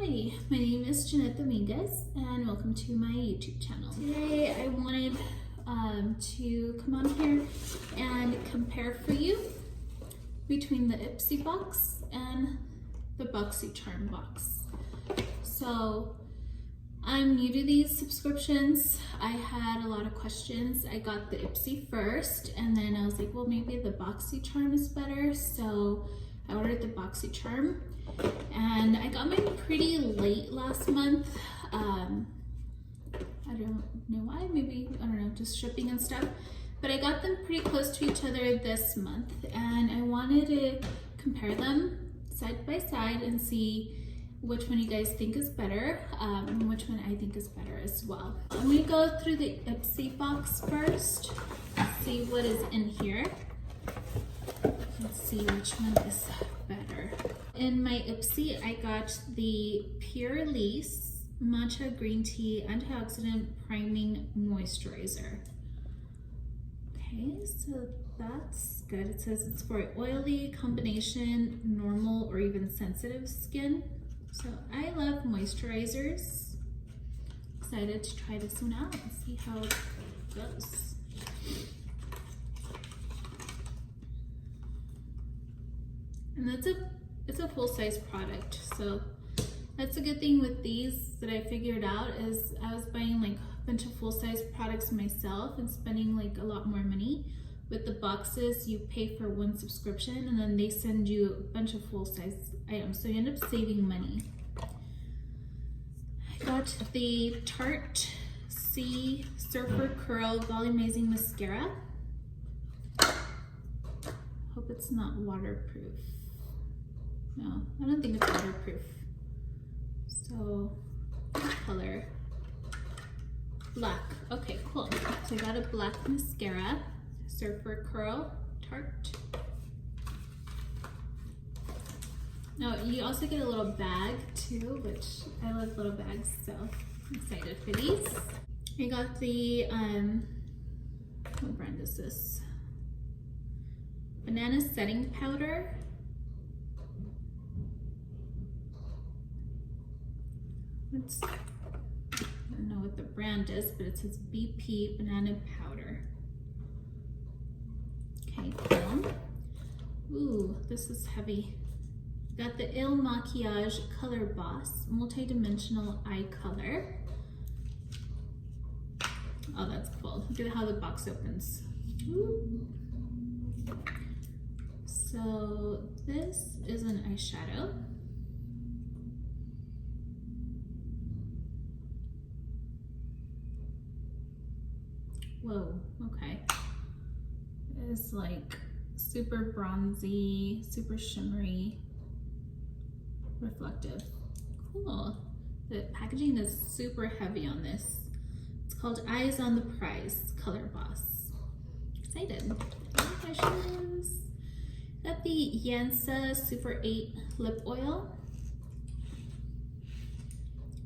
Hi, my name is Jeannette and welcome to my YouTube channel. Today I wanted to come on here and compare for you between the Ipsy box and the Boxycharm box. So I'm new to these subscriptions. I had a lot of questions. I got the Ipsy first and then I was like, well, maybe the Boxycharm is better. So I ordered the Boxycharm and I got mine pretty late last month. I don't know why, maybe, I don't know, just shipping and stuff. But I got them pretty close to each other this month and I wanted to compare them side by side and see which one you guys think is better and which one I think is better as well. I'm gonna go through the Ipsy box first, see what is in here. Let's see which one is better. In my Ipsy, I got the Pure Lease Matcha Green Tea Antioxidant Priming Moisturizer. Okay, so that's good. It says it's for oily, combination, normal, or even sensitive skin. So I love moisturizers. Excited to try this one out and see how it goes. And it's a full-size product, so that's a good thing with these that I figured out is I was buying like a bunch of full-size products myself and spending like a lot more money. With the boxes, you pay for one subscription and then they send you a bunch of full-size items, so you end up saving money. I got the Tarte C Surfer Curl Volumizing Mascara. Hope it's not waterproof. No, I don't think it's waterproof. So, color black. Okay, cool. So I got a black mascara, Surfer Curl, Tarte. Now you also get a little bag too, which I love little bags, so I'm excited for these. I got the what brand is this? Banana setting powder. I don't know what the brand is, but it says BP Banana Powder. Okay, cool. Ooh, this is heavy. Got the Il Makiage Color Boss Multi-Dimensional Eye Color. Oh, that's cool. Look at how the box opens. Ooh. So this is an eyeshadow. Whoa, okay. It's like super bronzy, super shimmery, reflective. Cool. The packaging is super heavy on this. It's called Eyes on the Prize Color Boss. Excited. Questions. Got the Yansa Super 8 lip oil.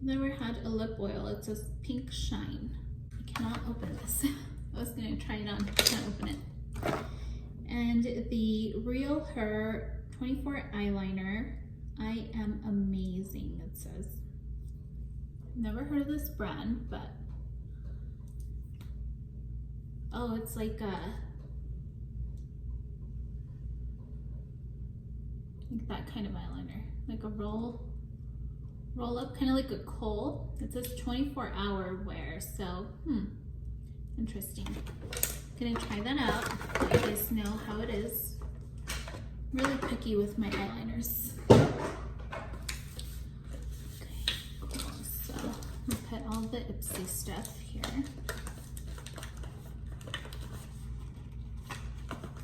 Never had a lip oil. It says Pink Shine. I cannot open this. I was gonna try it on, can't open it. And the Real Her 24 eyeliner. I Am Amazing, it says. Never heard of this brand, but oh, it's like that kind of eyeliner, like a roll up, kind of like a kohl. It says 24-hour wear, so interesting. Gonna try that out. Let you guys know how it is. Really picky with my eyeliners. Okay, cool. So I'll put all the Ipsy stuff here.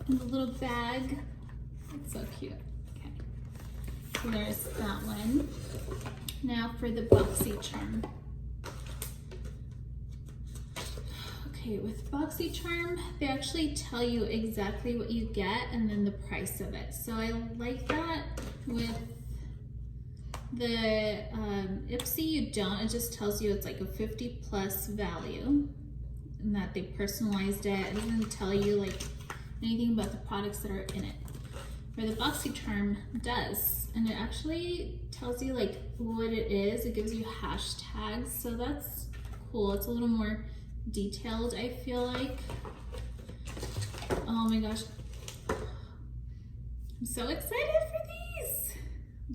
In the little bag. It's so cute. Okay. So there's that one. Now for the Boxycharm. Okay, with Boxycharm, they actually tell you exactly what you get and then the price of it. So I like that. With the Ipsy, you don't. It just tells you it's like a 50+ value and that they personalized it. It doesn't tell you like anything about the products that are in it. Where the Boxycharm does. and it actually tells you like what it is. It gives you hashtags, so that's cool. It's a little more detailed, I feel like. Oh my gosh, I'm so excited for these.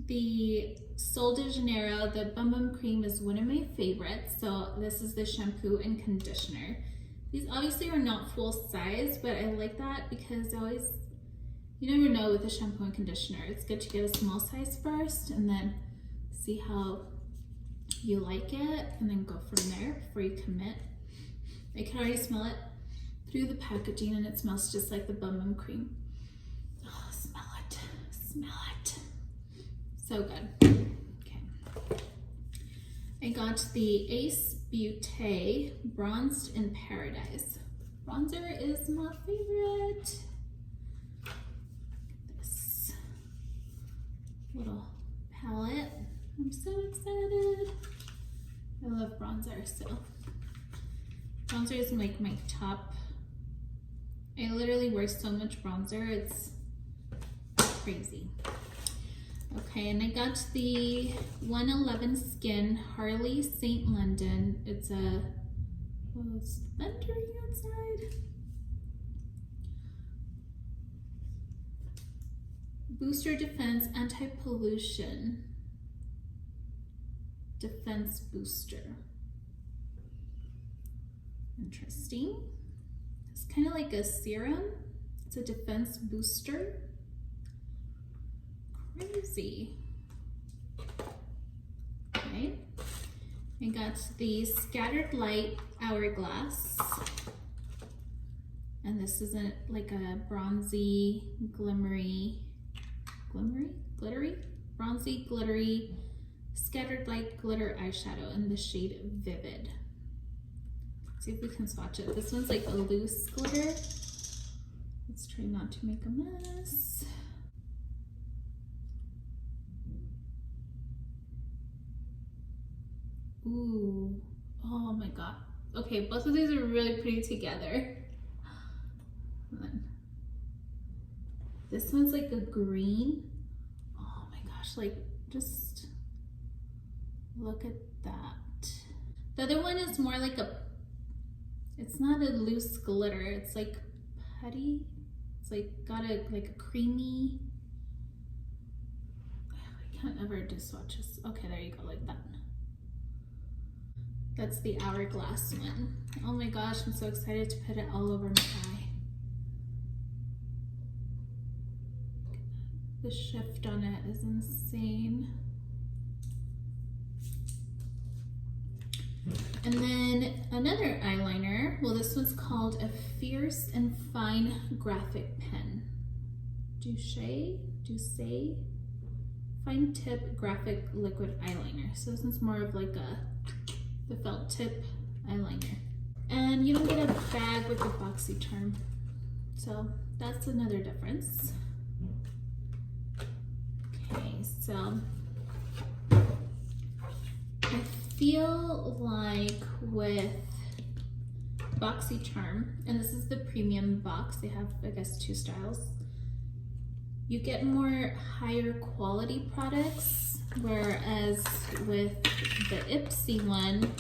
The Sol de Janeiro, the Bum Bum Cream, is one of my favorites. So this is the shampoo and conditioner. These obviously are not full size, but I like that because you never know with the shampoo and conditioner. It's good to get a small size first and then see how you like it and then go from there before you commit. I can already smell it through the packaging and it smells just like the Bum Bum Cream. Oh, smell it, smell it. So good. Okay. I got the Ace Beauté Bronzed in Paradise. Bronzer is my favorite. This little palette. I'm so excited. I love bronzer, so bronzer is like my top. I literally wear so much bronzer, it's crazy. Okay, and I got the 111 Skin Harley St. London. It's a, well, it's thundering outside. Booster Defense Anti-Pollution Defense Booster. Interesting. It's kind of like a serum. It's a defense booster. Crazy. Okay. I got the Scattered Light Hourglass. And this is like a bronzy, glittery, bronzy, glittery, scattered light glitter eyeshadow in the shade Vivid. Let's see if we can swatch it. This one's like a loose glitter. Let's try not to make a mess. Ooh, oh my god. Okay, both of these are really pretty together. This one's like a green. Oh my gosh, like just look at that. The other one is more like it's not a loose glitter, it's like putty. It's like got a creamy, I can't ever do swatches. Okay, there you go, like that. That's the Hourglass one. Oh my gosh, I'm so excited to put it all over my eye. The shift on it is insane. And then another eyeliner. Well, this one's called a Fierce and Fine Graphic Pen. Douce Fine Tip Graphic Liquid Eyeliner. So this one's more of like the felt tip eyeliner. And you don't get a bag with the Boxycharm. So that's another difference. Okay, so I feel like with Boxycharm, and this is the premium box, they have, I guess, 2 styles. You get more higher quality products, whereas with the Ipsy one,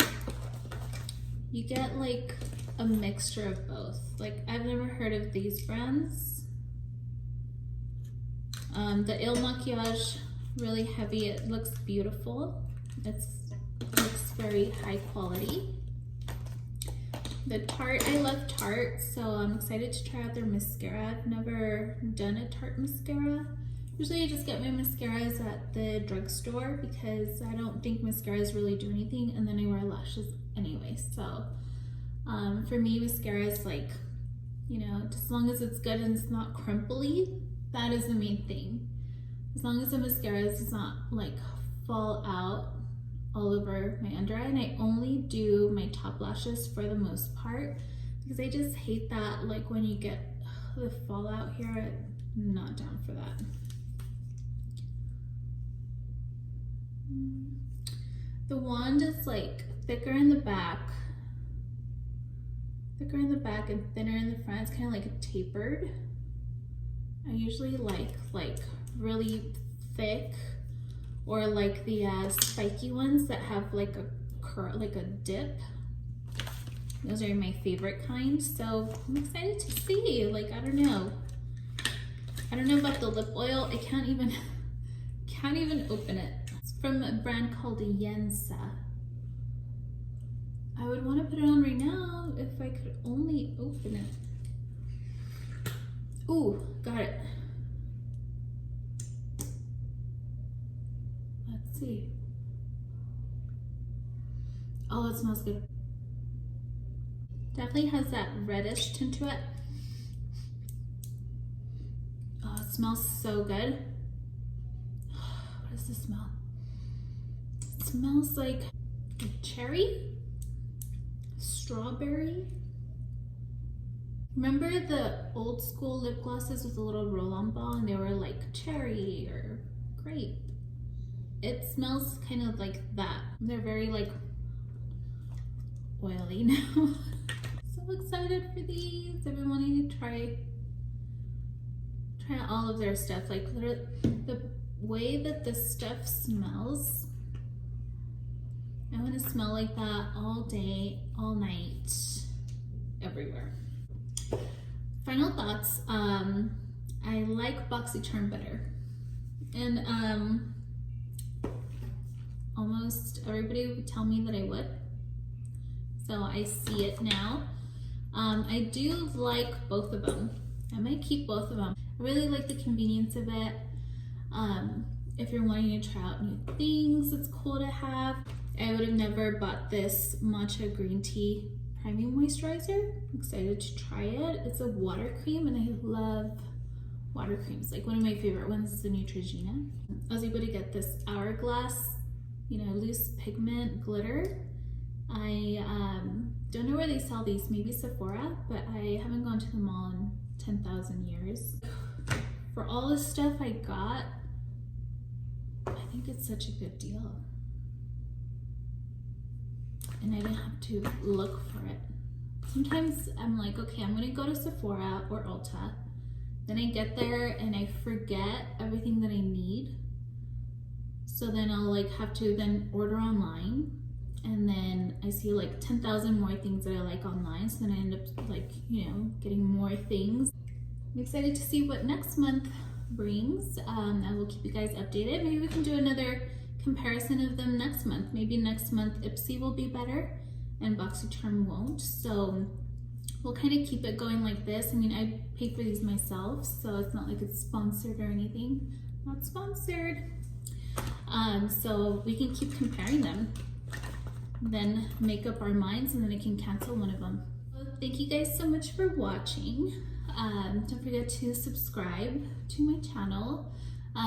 you get like a mixture of both. Like, I've never heard of these brands. The Il Maquillage, really heavy. It looks beautiful. It looks very high quality. The Tarte, I love Tarte, so I'm excited to try out their mascara. I've never done a Tarte mascara. Usually I just get my mascaras at the drugstore because I don't think mascaras really do anything, and then I wear lashes anyway. So for me, mascara is like, you know, just as long as it's good and it's not crimply, that is the main thing. As long as the mascara does not like fall out all over my under eye, and I only do my top lashes for the most part because I just hate that, like when you get the fallout here. I'm not down for that. The wand is like thicker in the back and thinner in the front. It's kind of like a tapered. I usually like really thick or like the spiky ones that have like a curl, like a dip. Those are my favorite kind. So I'm excited to see. Like, I don't know about the lip oil. I can't even open it. It's from a brand called Yensa. I would want to put it on right now if I could only open it. Ooh, got it. Let's see. Oh, it smells good. Definitely has that reddish tint to it. Oh, it smells so good. What does this smell? It smells like cherry, strawberry. Remember the old school lip glosses with a little roll-on ball and they were like cherry or grape? It smells kind of like that. They're very like oily now. So excited for these. I've been wanting to try all of their stuff. Like literally the way that this stuff smells, I want to smell like that all day, all night, everywhere. Final thoughts. I like Boxycharm better, and almost everybody would tell me that I would, so I see it now. I do like both of them. I might keep both of them. I really like the convenience of it. If you're wanting to try out new things, it's cool to have. I would have never bought this matcha green tea priming moisturizer. I'm excited to try it. It's a water cream and I love water creams. Like one of my favorite ones is the Neutrogena. I was able to get this Hourglass, you know, loose pigment glitter. I don't know where they sell these, maybe Sephora, but I haven't gone to the mall in 10,000 years. For all the stuff I got, I think it's such a good deal. And I didn't have to look for it. Sometimes I'm like, okay, I'm gonna go to Sephora or Ulta. Then I get there and I forget everything that I need. So then I'll like have to then order online. And then I see like 10,000 more things that I like online. So then I end up like, you know, getting more things. I'm excited to see what next month brings. I will keep you guys updated. Maybe we can do another comparison of them next month. Maybe next month Ipsy will be better and Boxycharm won't. So we'll kind of keep it going like this. I mean, I pay for these myself, so it's not like it's sponsored or anything. Not sponsored. So we can keep comparing them, then make up our minds, and then I can cancel one of them. Well, thank you guys so much for watching. Don't forget to subscribe to my channel.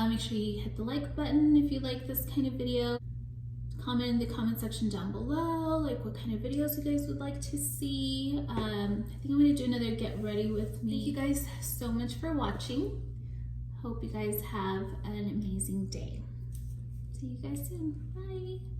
Make sure you hit the like button if you like this kind of video. Comment in the comment section down below, like what kind of videos you guys would like to see. I think I'm gonna do another get ready with me. Thank you guys so much for watching. Hope you guys have an amazing day. See you guys soon. Bye.